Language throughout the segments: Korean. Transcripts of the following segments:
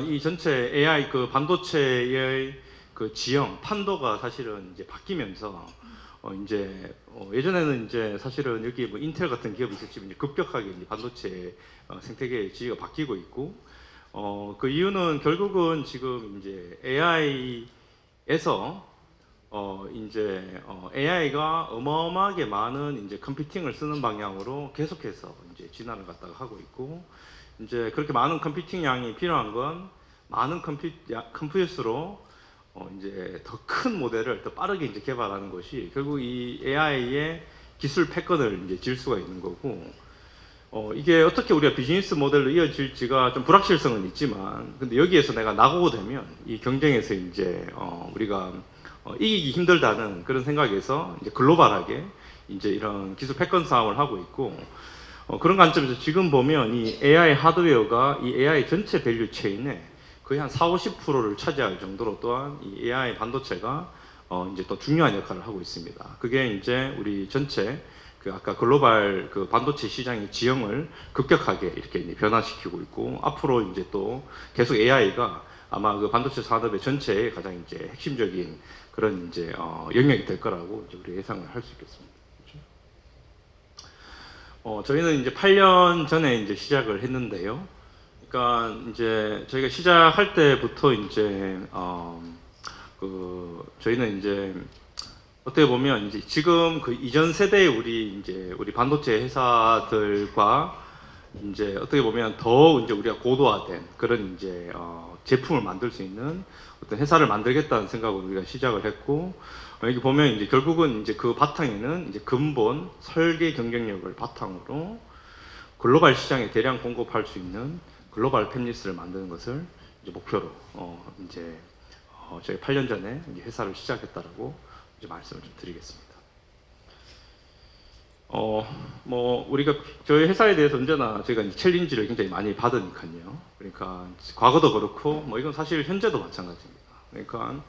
이 전체 AI 그 반도체의 그 지형 판도가 사실은 이제 바뀌면서 이제 예전에는 이제 사실은 여기 뭐 인텔 같은 기업이 있었지만 이제 급격하게 이제 반도체 생태계의 지위가 바뀌고 있고 그 이유는 결국은 지금 이제 AI에서 이제 AI가 어마어마하게 많은 이제 컴퓨팅을 쓰는 방향으로 계속해서 이제 진화를 갖다가 하고 있고 이제 그렇게 많은 컴퓨팅 양이 필요한 건 많은 컴퓨터로 이제 더 큰 모델을 더 빠르게 이제 개발하는 것이 결국 이 AI의 기술 패권을 이제 질 수가 있는 거고 이게 어떻게 우리가 비즈니스 모델로 이어질지가 좀 불확실성은 있지만 근데 여기에서 내가 나가고 되면 이 경쟁에서 이제 우리가 이기기 힘들다는 그런 생각에서 이제 글로벌하게 이제 이런 기술 패권 싸움을 하고 있고 그런 관점에서 지금 보면 이 AI 하드웨어가 이 AI 전체 밸류 체인에 거의 한 40~50%를 차지할 정도로 또한 이 AI 반도체가 이제 또 중요한 역할을 하고 있습니다. 그게 이제 우리 전체 그 아까 글로벌 그 반도체 시장의 지형을 급격하게 이렇게 이제 변화시키고 있고 앞으로 이제 또 계속 AI가 아마 그 반도체 산업의 전체의 가장 이제 핵심적인 그런 이제 영역이 될 거라고 이제 우리 예상을 할 수 있겠습니다. 저희는 이제 8년 전에 이제 시작을 했는데요. 그러니까 이제 저희가 시작할 때부터 이제 저희는 이제 어떻게 보면 이제 지금 그 이전 세대의 우리 반도체 회사들과 이제 어떻게 보면 더 이제 우리가 고도화된 그런 이제 제품을 만들 수 있는 어떤 회사를 만들겠다는 생각으로 우리가 시작을 했고 여기 보면 이제 결국은 이제 그 바탕에는 이제 근본 설계 경쟁력을 바탕으로 글로벌 시장에 대량 공급할 수 있는 글로벌 팹리스를 만드는 것을 이제 목표로 이제 저희 8년 전에 이제 회사를 시작했다라고 이제 말씀을 좀 드리겠습니다. 뭐 우리가 저희 회사에 대해서 언제나 저희가 이제 챌린지를 굉장히 많이 받으니까요. 그러니까 과거도 그렇고 뭐 이건 사실 현재도 마찬가지입니다. 그러니까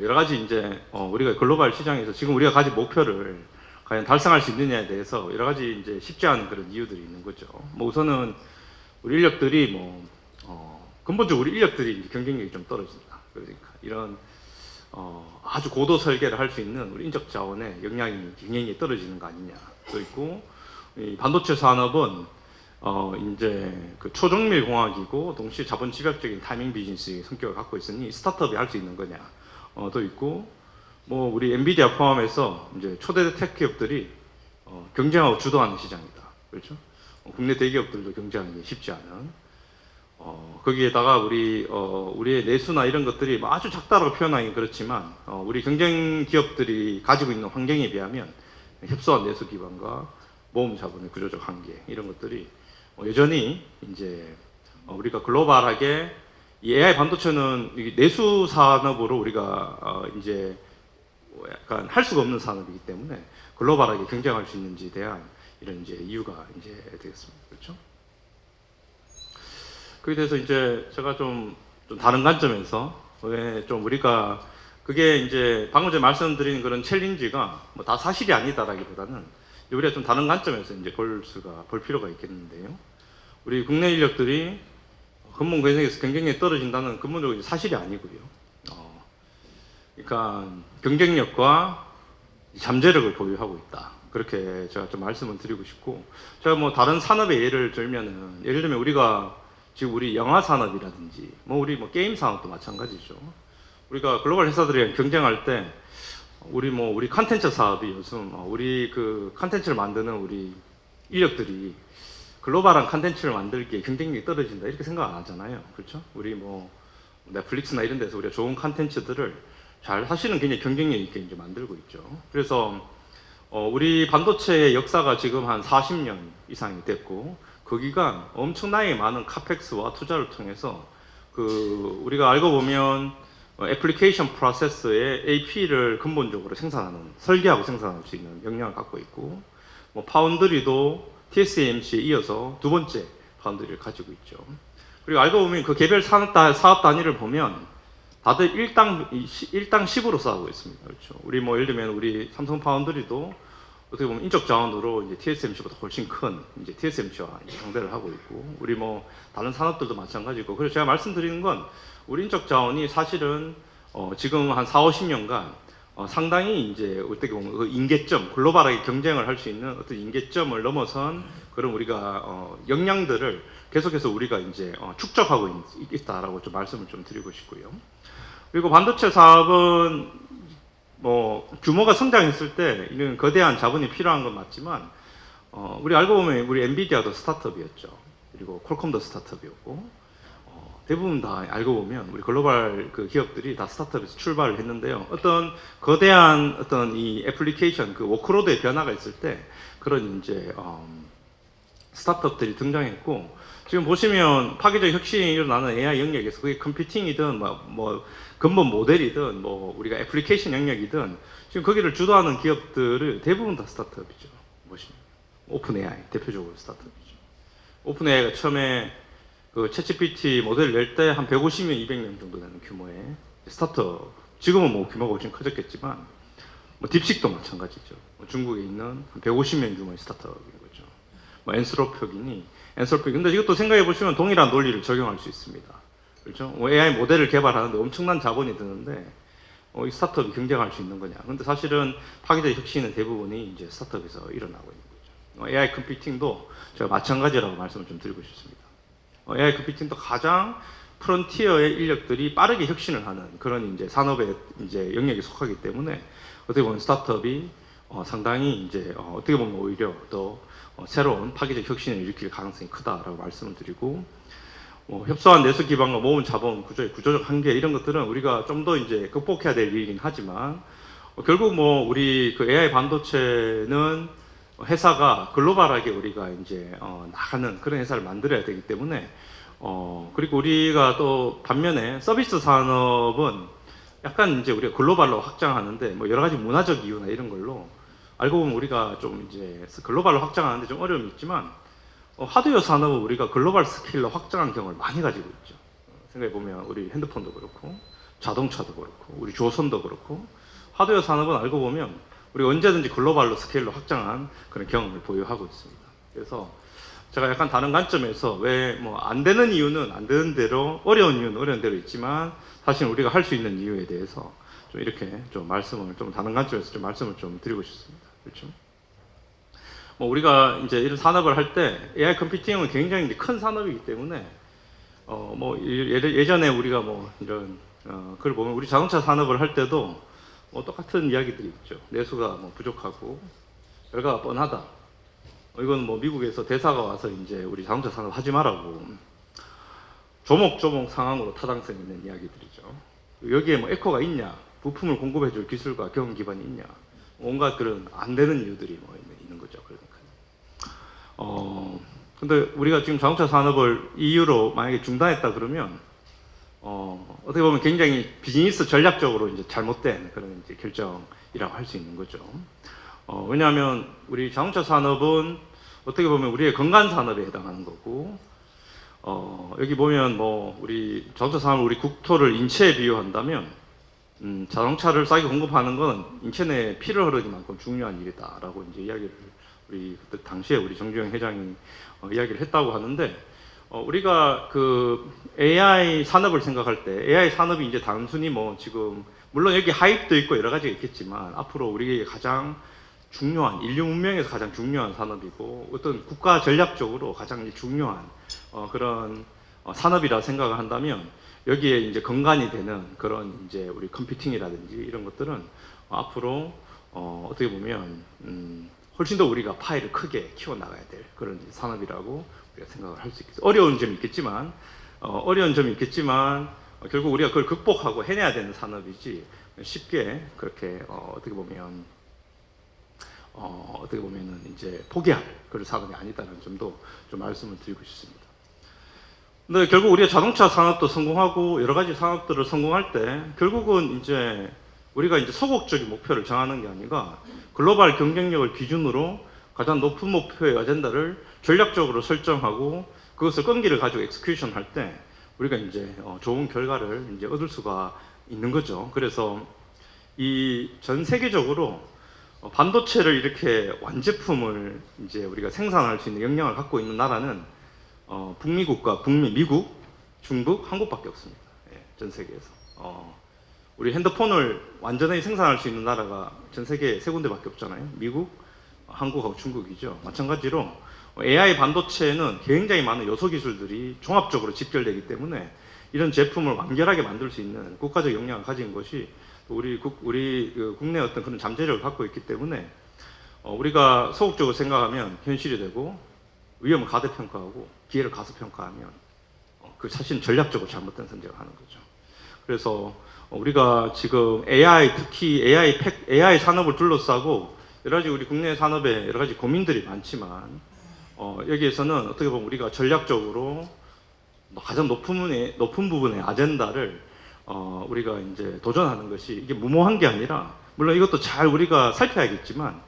여러 가지 이제 우리가 글로벌 시장에서 지금 우리가 가진 목표를 과연 달성할 수 있느냐에 대해서 여러 가지 이제 쉽지 않은 그런 이유들이 있는 거죠. 뭐 우선은 우리 인력들이 근본적으로 우리 인력들이 이제 경쟁력이 좀 떨어진다. 그러니까 이런 아주 고도 설계를 할 수 있는 우리 인적 자원의 역량이 경쟁이 떨어지는 거 아니냐도 있고 이 반도체 산업은 이제 그 초정밀 공학이고 동시에 자본 집약적인 타이밍 비즈니스의 성격을 갖고 있으니 스타트업이 할 수 있는 거냐 도 있고 뭐 우리 엔비디아 포함해서 이제 초대 테크 기업들이 경쟁하고 주도하는 시장이다. 그렇죠? 국내 대기업들도 경쟁하기 쉽지 않은 거기에다가 우리의 내수나 이런 것들이 뭐 아주 작다라고 표현하기 그렇지만 우리 경쟁 기업들이 가지고 있는 환경에 비하면 협소한 내수 기반과 모험 자본의 구조적 한계 이런 것들이 여전히 이제 우리가 글로벌하게 이 AI 반도체는 내수 산업으로 우리가 이제 약간 할 수가 없는 산업이기 때문에 글로벌하게 경쟁할 수 있는지에 대한 이런 이제 이유가 이제 되겠습니다. 그렇죠? 그에 대해서 이제 제가 좀 다른 관점에서 왜 좀 우리가 그게 이제 방금 전에 말씀드린 그런 챌린지가 뭐 다 사실이 아니다라기보다는 우리가 좀 다른 관점에서 이제 볼 필요가 있겠는데요. 우리 국내 인력들이 근본 경쟁에서 경쟁력이 떨어진다는 근본적으로 사실이 아니고요. 그러니까 경쟁력과 잠재력을 보유하고 있다. 그렇게 제가 좀 말씀을 드리고 싶고, 제가 뭐 다른 산업의 예를 들면은, 예를 들면 우리가 지금 우리 영화 산업이라든지, 우리 게임 산업도 마찬가지죠. 우리가 글로벌 회사들이랑 경쟁할 때, 우리 컨텐츠 사업이 요즘, 우리 그 컨텐츠를 만드는 우리 인력들이 글로벌한 컨텐츠를 만들기에 경쟁력이 떨어진다. 이렇게 생각 안 하잖아요. 그렇죠? 우리 넷플릭스나 이런 데서 우리가 좋은 컨텐츠들을 사실은 굉장히 경쟁력 있게 이제 만들고 있죠. 그래서 우리 반도체의 역사가 지금 한 40년 이상이 됐고 그 기간 엄청나게 많은 카펙스와 투자를 통해서 우리가 알고 보면 애플리케이션 프로세스의 AP를 근본적으로 설계하고 생산할 수 있는 역량을 갖고 있고 파운드리도 TSMC에 이어서 두 번째 파운드리를 가지고 있죠. 그리고 알고 보면 그 개별 사업 단위를 보면 다들 1당 10으로 싸우고 있습니다. 그렇죠. 우리 예를 들면 우리 삼성 파운드리도 어떻게 보면 인적 자원으로 이제 TSMC보다 훨씬 큰 이제 TSMC와 상대를 하고 있고, 우리 뭐 다른 산업들도 마찬가지고. 그래서 제가 말씀드리는 건 우리 인적 자원이 사실은 지금 한 4, 50년간 상당히 이제 어떻게 보면 그 인계점, 글로벌하게 경쟁을 할 수 있는 어떤 인계점을 넘어선 그런 우리가 역량들을 계속해서 우리가 이제 축적하고 있다라고 좀 말씀을 좀 드리고 싶고요. 그리고 반도체 사업은 뭐 규모가 성장했을 때 이런 거대한 자본이 필요한 건 맞지만 우리 알고 보면 우리 엔비디아도 스타트업이었죠. 그리고 퀄컴도 스타트업이었고 대부분 다 알고 보면 우리 글로벌 그 기업들이 다 스타트업에서 출발을 했는데요. 어떤 거대한 어떤 이 애플리케이션 그 워크로드의 변화가 있을 때 그런 이제 스타트업들이 등장했고, 지금 보시면 파괴적 혁신이 일어나는 AI 영역에서 그게 컴퓨팅이든 뭐 근본 모델이든 뭐 우리가 애플리케이션 영역이든 지금 거기를 주도하는 기업들은 대부분 다 스타트업이죠. 보시면 오픈 AI 대표적으로 스타트업이죠. 오픈 AI가 처음에 그 챗GPT 모델을 낼 때 한 150명, 200명 정도 되는 규모의 스타트업. 지금은 뭐 규모가 훨씬 커졌겠지만 뭐 딥식도 마찬가지죠. 뭐 중국에 있는 한 150명 규모의 스타트업인 거죠. 뭐 엔스로픽이니 엔솔픽. 근데 이것도 생각해 보시면 동일한 논리를 적용할 수 있습니다. 그렇죠? 뭐 AI 모델을 개발하는데 엄청난 자본이 드는데 이 스타트업이 경쟁할 수 있는 거냐? 근데 사실은 파괴적 혁신의 대부분이 이제 스타트업에서 일어나고 있는 거죠. AI 컴퓨팅도 제가 마찬가지라고 말씀을 좀 드리고 싶습니다. AI 컴퓨팅도 가장 프론티어의 인력들이 빠르게 혁신을 하는 그런 이제 산업의 이제 영역에 속하기 때문에 어떻게 보면 스타트업이 상당히 이제 어떻게 보면 오히려 더 새로운 파괴적 혁신을 일으킬 가능성이 크다라고 말씀을 드리고, 협소한 내수 기반과 모은 자본 구조의 구조적 한계 이런 것들은 우리가 좀 더 이제 극복해야 될 일이긴 하지만 결국 뭐 우리 그 AI 반도체는 회사가 글로벌하게 우리가 이제 나가는 그런 회사를 만들어야 되기 때문에 그리고 우리가 또 반면에 서비스 산업은 약간 이제 우리가 글로벌로 확장하는데 뭐 여러 가지 문화적 이유나 이런 걸로 알고 보면 우리가 좀 이제 글로벌로 확장하는데 좀 어려움이 있지만 하드웨어 산업은 우리가 글로벌 스케일로 확장한 경험을 많이 가지고 있죠. 생각해 보면 우리 핸드폰도 그렇고 자동차도 그렇고 우리 조선도 그렇고 하드웨어 산업은 알고 보면 우리가 언제든지 글로벌로 스케일로 확장한 그런 경험을 보유하고 있습니다. 그래서 제가 약간 다른 관점에서 왜 뭐 안 되는 이유는 안 되는 대로, 어려운 이유는 어려운 대로 있지만 사실 우리가 할 수 있는 이유에 대해서 좀 이렇게 좀 말씀을 좀 다른 관점에서 좀 말씀을 좀 드리고 싶습니다. 그렇죠? 뭐 우리가 이제 이런 산업을 할 때 AI 컴퓨팅은 굉장히 큰 산업이기 때문에 뭐 예전에 우리가 뭐 이런 그걸 보면 우리 자동차 산업을 할 때도 뭐 똑같은 이야기들이 있죠. 내수가 뭐 부족하고 결과가 뻔하다. 이건 뭐 미국에서 대사가 와서 이제 우리 자동차 산업 하지 말라고 조목조목 상황으로 타당성 있는 이야기들이죠. 여기에 뭐 에코가 있냐, 부품을 공급해줄 기술과 경험 기반이 있냐, 온갖 그런 안 되는 이유들이 뭐 있는 거죠. 그러니까 근데 우리가 지금 자동차 산업을 이 이유로 만약에 중단했다 그러면 어떻게 보면 굉장히 비즈니스 전략적으로 이제 잘못된 그런 이제 결정이라고 할 수 있는 거죠. 왜냐하면 우리 자동차 산업은 어떻게 보면 우리의 건강 산업에 해당하는 거고, 여기 보면 뭐 우리 자동차 산업 우리 국토를 인체에 비유한다면 자동차를 싸게 공급하는 건 인체 내에 피를 흐르기만큼 중요한 일이다라고 이제 이야기를 우리 그때 당시에 우리 정주영 회장이 이야기를 했다고 하는데, 우리가 그 AI 산업을 생각할 때 AI 산업이 이제 단순히 뭐 지금 물론 여기 하입도 있고 여러 가지가 있겠지만 앞으로 우리에게 가장 중요한 인류 문명에서 가장 중요한 산업이고 어떤 국가 전략적으로 가장 중요한 그런 산업이라 생각을 한다면 여기에 이제 근간이 되는 그런 이제 우리 컴퓨팅이라든지 이런 것들은 앞으로 어떻게 보면 훨씬 더 우리가 파일을 크게 키워 나가야 될 그런 산업이라고 우리가 생각을 할 수 있겠죠. 어려운 점이 있겠지만 결국 우리가 그걸 극복하고 해내야 되는 산업이지 쉽게 그렇게 어떻게 보면은 이제 포기할 그런 산업이 아니다라는 점도 좀 말씀을 드리고 싶습니다. 근데 결국 우리가 자동차 산업도 성공하고 여러 가지 산업들을 성공할 때 결국은 이제 우리가 이제 소극적인 목표를 정하는 게 아니라 글로벌 경쟁력을 기준으로 가장 높은 목표의 아젠다를 전략적으로 설정하고 그것을 끈기를 가지고 엑스큐션 할 때 우리가 이제 좋은 결과를 이제 얻을 수가 있는 거죠. 그래서 이 전 세계적으로 반도체를 이렇게 완제품을 이제 우리가 생산할 수 있는 역량을 갖고 있는 나라는 북미국과 미국, 중국, 한국밖에 없습니다. 예, 전 세계에서. 우리 핸드폰을 완전히 생산할 수 있는 나라가 전 세계에 세 군데밖에 없잖아요. 미국, 한국하고 중국이죠. 마찬가지로 AI 반도체는 굉장히 많은 요소 기술들이 종합적으로 집결되기 때문에 이런 제품을 완결하게 만들 수 있는 국가적 역량을 가진 것이 우리 국내 어떤 그런 잠재력을 갖고 있기 때문에 우리가 소극적으로 생각하면 현실이 되고 위험을 가대평가하고 기회를 가소평가하면 그 사실은 전략적으로 잘못된 선택을 하는 거죠. 그래서 우리가 지금 AI, 특히 AI 산업을 둘러싸고 여러 가지 우리 국내 산업에 여러 가지 고민들이 많지만 여기에서는 어떻게 보면 우리가 전략적으로 가장 높은 부분의 아젠다를 우리가 이제 도전하는 것이 이게 무모한 게 아니라 물론 이것도 잘 우리가 살펴야겠지만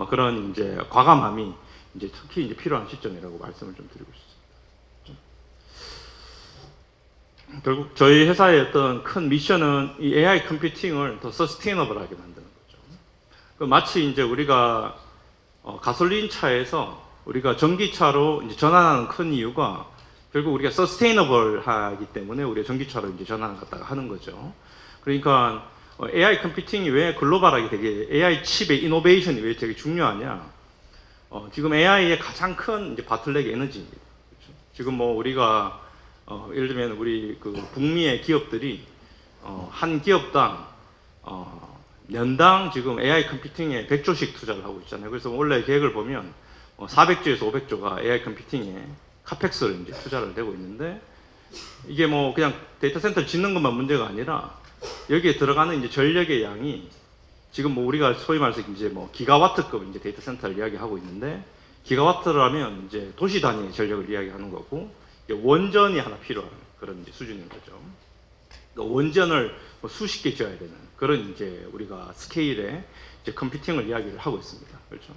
그런 이제 과감함이 이제 특히 이제 필요한 시점이라고 말씀을 좀 드리고 싶습니다. 결국 저희 회사의 어떤 큰 미션은 이 AI 컴퓨팅을 더 서스테이너블하게 만드는 거죠. 마치 이제 우리가 가솔린 차에서 우리가 전기차로 이제 전환하는 큰 이유가 결국 우리가 서스테이너블하기 때문에 우리가 전기차로 이제 전환을 갖다가 하는 거죠. 그러니까 AI 컴퓨팅이 왜 글로벌하게 되게 AI 칩의 이노베이션이 왜 되게 중요하냐? 지금 AI의 가장 큰 이제 바틀렉이 에너지입니다. 그렇죠? 지금 뭐 우리가 예를 들면 우리 그 북미의 기업들이 한 기업당 년당 지금 AI 컴퓨팅에 100조씩 투자를 하고 있잖아요. 그래서 원래 계획을 보면 400조에서 500조가 AI 컴퓨팅에 카펙스를 이제 투자를 되고 있는데 이게 뭐 그냥 데이터 센터를 짓는 것만 문제가 아니라 여기에 들어가는 이제 전력의 양이 지금 뭐 우리가 소위 말해서 이제 뭐 기가와트급 이제 데이터 센터를 이야기하고 있는데 기가와트라면 이제 도시 단위의 전력을 이야기하는 거고 원전이 하나 필요한 그런 이제 수준인 거죠. 그러니까 원전을 뭐 수십 개 지어야 되는 그런 이제 우리가 스케일의 이제 컴퓨팅을 이야기를 하고 있습니다. 그렇죠?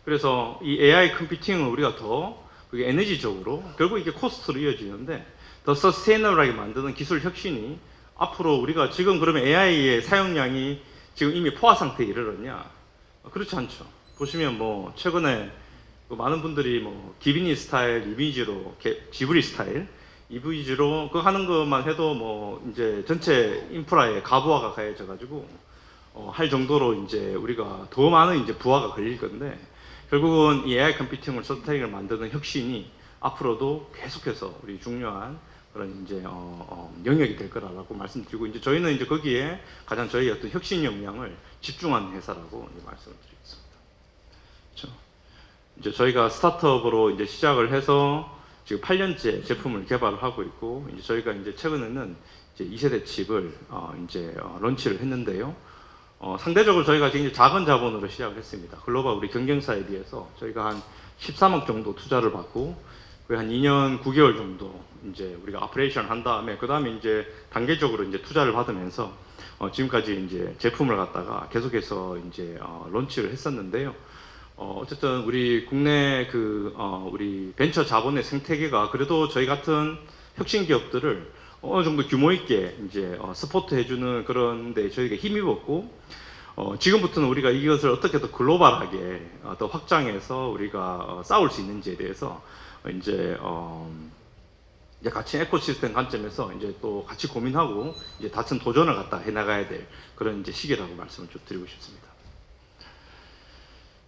그래서 이 AI 컴퓨팅을 우리가 더 그게 에너지적으로 결국 이게 코스트로 이어지는데 더 서스테이너블하게 만드는 기술 혁신이 앞으로 우리가 지금 그러면 AI의 사용량이 지금 이미 포화 상태에 이르렀냐? 그렇지 않죠. 보시면 뭐 최근에 많은 분들이 뭐 기비니 스타일, 이미지로 지브리 스타일, 이미지로 그 하는 것만 해도 뭐 이제 전체 인프라에 가부화가 가해져 가지고 할 정도로 이제 우리가 더 많은 이제 부하가 걸릴 건데 결국은 이 AI 컴퓨팅을 서스테이너를 만드는 혁신이 앞으로도 계속해서 우리 중요한 그런 이제 영역이 될 거라고 말씀드리고 이제 저희는 이제 거기에 가장 저희 어떤 혁신 역량을 집중하는 회사라고 이제 말씀을 드리겠습니다. 그렇죠? 이제 저희가 스타트업으로 이제 시작을 해서 지금 8년째 제품을 개발을 하고 있고 이제 저희가 이제 최근에는 이제 2세대 칩을 이제 런치를 했는데요. 상대적으로 저희가 굉장히 작은 자본으로 시작을 했습니다. 글로벌 우리 경쟁사에 비해서 저희가 한 13억 정도 투자를 받고 거의 한 2년 9개월 정도 이제 우리가 오퍼레이션 한 다음에 그 다음에 이제 단계적으로 이제 투자를 받으면서 지금까지 이제 제품을 갖다가 계속해서 이제 런치를 했었는데요. 어쨌든 우리 국내 우리 벤처 자본의 생태계가 그래도 저희 같은 혁신 기업들을 어느 정도 규모 있게 이제 서포트 해주는 그런데 저희가 힘입었고 지금부터는 우리가 이것을 어떻게 더 글로벌하게 더 확장해서 우리가 싸울 수 있는지에 대해서 이제 같이 에코시스템 관점에서 이제 또 같이 고민하고 이제 다른 도전을 갖다 해나가야 될 그런 이제 시기라고 말씀을 좀 드리고 싶습니다.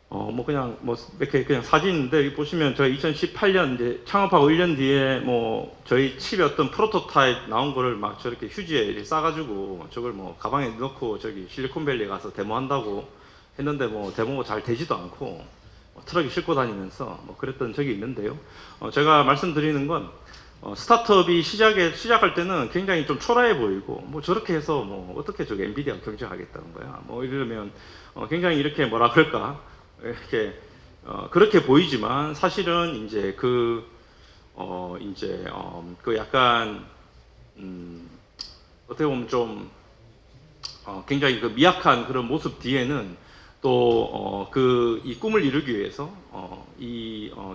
뭐 그냥 뭐 몇 개 그냥 사진인데 여기 보시면 저희 2018년 이제 창업하고 1년 뒤에 뭐 저희 칩의 어떤 프로토타입 나온 거를 막 저렇게 휴지에 싸가지고 저걸 뭐 가방에 넣고 저기 실리콘밸리 가서 데모한다고 했는데 뭐 데모가 잘 되지도 않고 트럭에 싣고 다니면서 뭐 그랬던 적이 있는데요. 제가 말씀드리는 건 스타트업이 시작할 때는 굉장히 좀 초라해 보이고 뭐 저렇게 해서 뭐 어떻게 저기 엔비디아가 경쟁하겠다는 거야. 뭐 이러면 굉장히 이렇게 뭐라 그럴까 이렇게 그렇게 보이지만 사실은 이제 그 약간 어떻게 보면 좀 굉장히 그 미약한 그런 모습 뒤에는 또 이 꿈을 이루기 위해서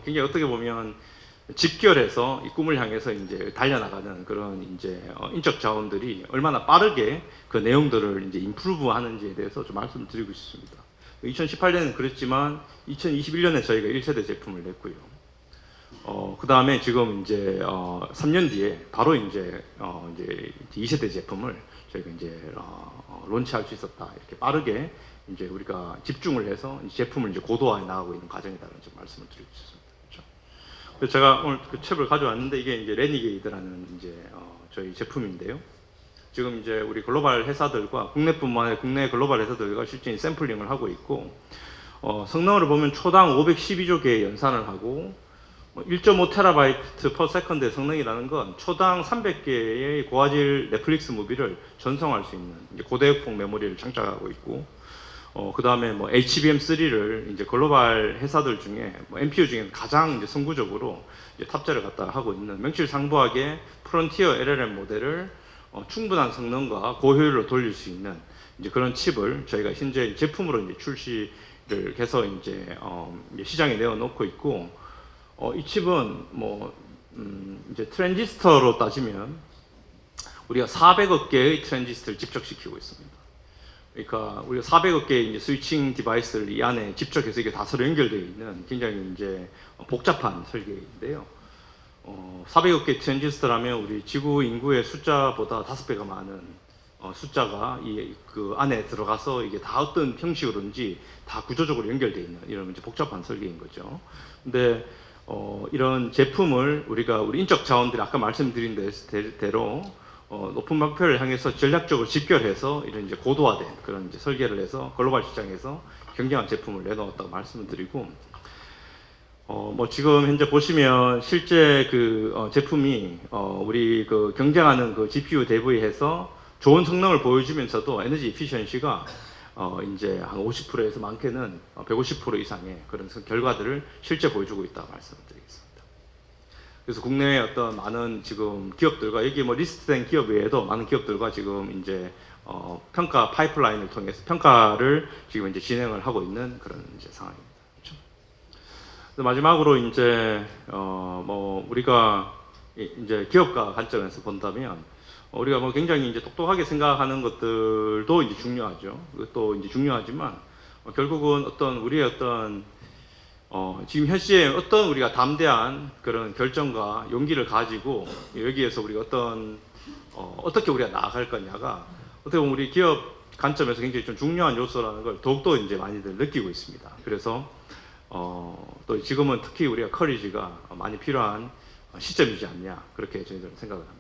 굉장히 어떻게 보면 집결해서 이 꿈을 향해서 이제 달려나가는 그런 이제 인적 자원들이 얼마나 빠르게 그 내용들을 이제 임프루브 하는지에 대해서 좀 말씀드리고 싶습니다. 2018년은 그랬지만 2021년에 저희가 1세대 제품을 냈고요. 그 다음에 지금 이제 3년 뒤에 바로 이제 2세대 제품을 저희가 이제 론치할 수 있었다. 이렇게 빠르게 이제 우리가 집중을 해서 제품을 이제 고도화해 나가고 있는 과정이다라는 좀 말씀을 드리고 싶습니다. 그렇죠? 그래서 제가 오늘 그 첩을 가져왔는데 이게 이제 레니게이드라는 이제 저희 제품인데요. 지금 이제 우리 글로벌 회사들과 국내뿐만 아니라 국내 글로벌 회사들과 실제 샘플링을 하고 있고 성능을 보면 초당 512조 개의 연산을 하고 1.5TB per second의 성능이라는 건 초당 300개의 고화질 넷플릭스 무비를 전송할 수 있는 이제 고대역폭 메모리를 장착하고 있고 그 다음에 뭐 HBM3를 이제 글로벌 회사들 중에 NPU 중에 가장 이제 선구적으로 이제 탑재를 갖다 하고 있는 명실상부하게 프론티어 LLM 모델을 충분한 성능과 고효율로 돌릴 수 있는 이제 그런 칩을 저희가 현재 제품으로 이제 출시를 해서 이제 시장에 내어놓고 있고 이 칩은 이제 트랜지스터로 따지면 우리가 400억 개의 트랜지스터를 집적시키고 있습니다. 그러니까 우리가 400억 개의 이제 스위칭 디바이스를 이 안에 집적해서 이게 다 서로 연결되어 있는 굉장히 이제 복잡한 설계인데요. 400억 개 트랜지스터라면 우리 지구 인구의 숫자보다 5배가 많은 숫자가 그 안에 들어가서 이게 다 어떤 형식으로인지 다 구조적으로 연결되어 있는 이런 이제 복잡한 설계인 거죠. 근데 이런 제품을 우리가 우리 인적 자원들이 아까 말씀드린 대로 높은 목표를 향해서 전략적으로 집결해서 이런 이제 고도화된 그런 이제 설계를 해서 글로벌 시장에서 경쟁한 제품을 내놓았다고 말씀을 드리고 지금 현재 보시면 실제 그 제품이 우리 그 경쟁하는 그 GPU 대비해서 좋은 성능을 보여주면서도 에너지 이피션시가 이제 한 50%에서 많게는 150% 이상의 그런 결과들을 실제 보여주고 있다고 말씀드리겠습니다. 그래서 국내의 어떤 많은 지금 기업들과 여기 뭐 리스트된 기업 외에도 많은 기업들과 지금 이제 평가 파이프라인을 통해서 평가를 지금 이제 진행을 하고 있는 그런 이제 상황입니다. 그렇죠? 마지막으로 이제 우리가 이제 기업가 관점에서 본다면 우리가 뭐 굉장히 이제 똑똑하게 생각하는 것들도 이제 중요하죠. 또 이제 중요하지만 결국은 어떤 우리의 어떤 지금 현 시에 어떤 우리가 담대한 그런 결정과 용기를 가지고 여기에서 우리가 어떻게 우리가 나아갈 거냐가 어떻게 보면 우리 기업 관점에서 굉장히 좀 중요한 요소라는 걸 더욱더 이제 많이들 느끼고 있습니다. 그래서 또 지금은 특히 우리가 커리지가 많이 필요한 시점이지 않냐 그렇게 저희들은 생각을 합니다.